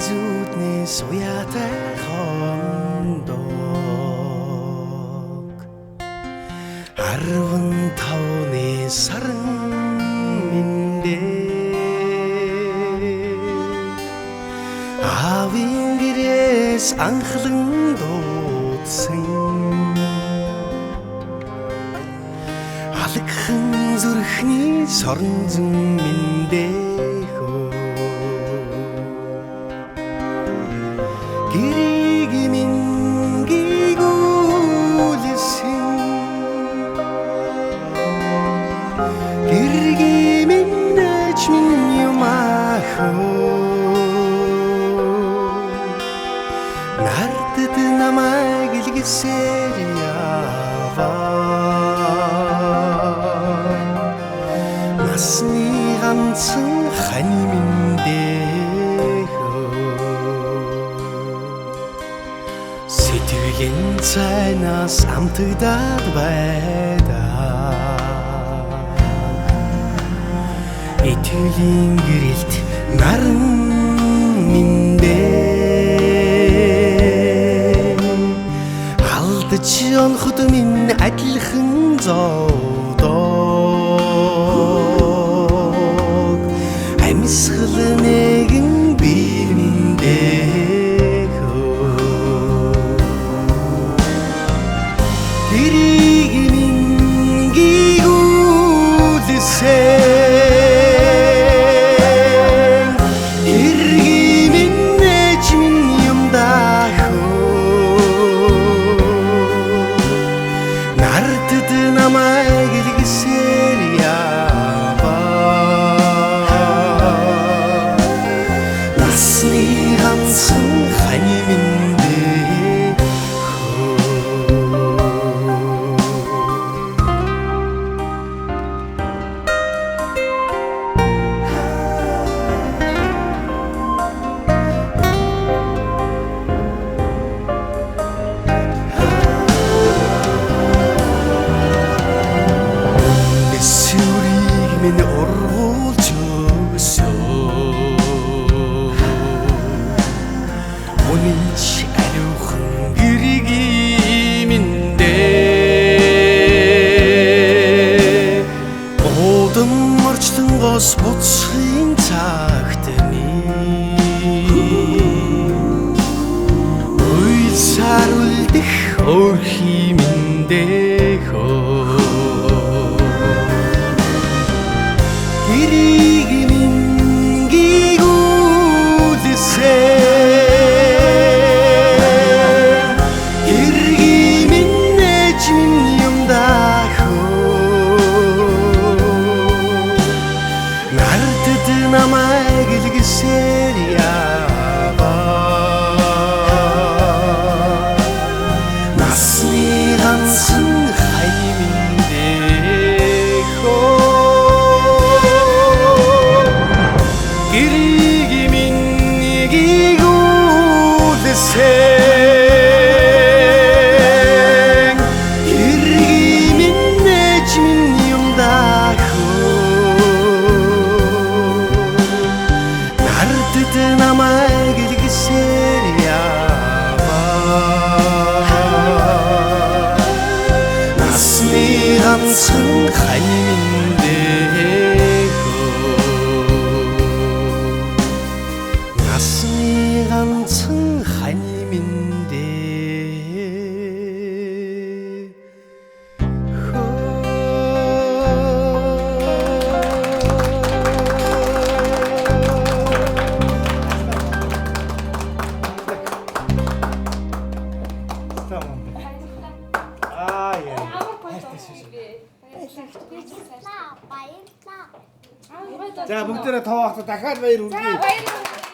Зүүдний суяатай хондоо 15-ны сарн миндээ аавын гэрээс анхлан дуудсан алгхан зүрхний соронзон миндээ Нардад намайг илгээсээр яваа насны ганцхан хань миндээ сэтгэлийн цайнаас амтагдаад байдаа итгэлийн гэрэлт наран миндээ алдаж оноход минь адилхан зовдог амьсгал нэгэн би миндээ тэрийг минь гүйгүүлсээ намайг илгээсээр яваа насны ганцхан хань миндээ минь ургуулж өгсөө үнэнч ариухан гэрэг миндээ одон морчлон гос буцхын цагт минь уйл саруулдах өрхи миндээ тэрийг минь гүйгүүлсээ тэрийг минь ээж минь юм дахөө нардад намайг илгээсээр яваа насны ганцхан хань миндээ тэрийг минь гүйгүүлсээ тэрийг минь ээж минь юм дахөө нардад намайг илгээсээр яваа насны ганцхан хань миндээ ганцхан хань миндээ За бүгдээрээ тав ахта дахиад баяр хүргэе.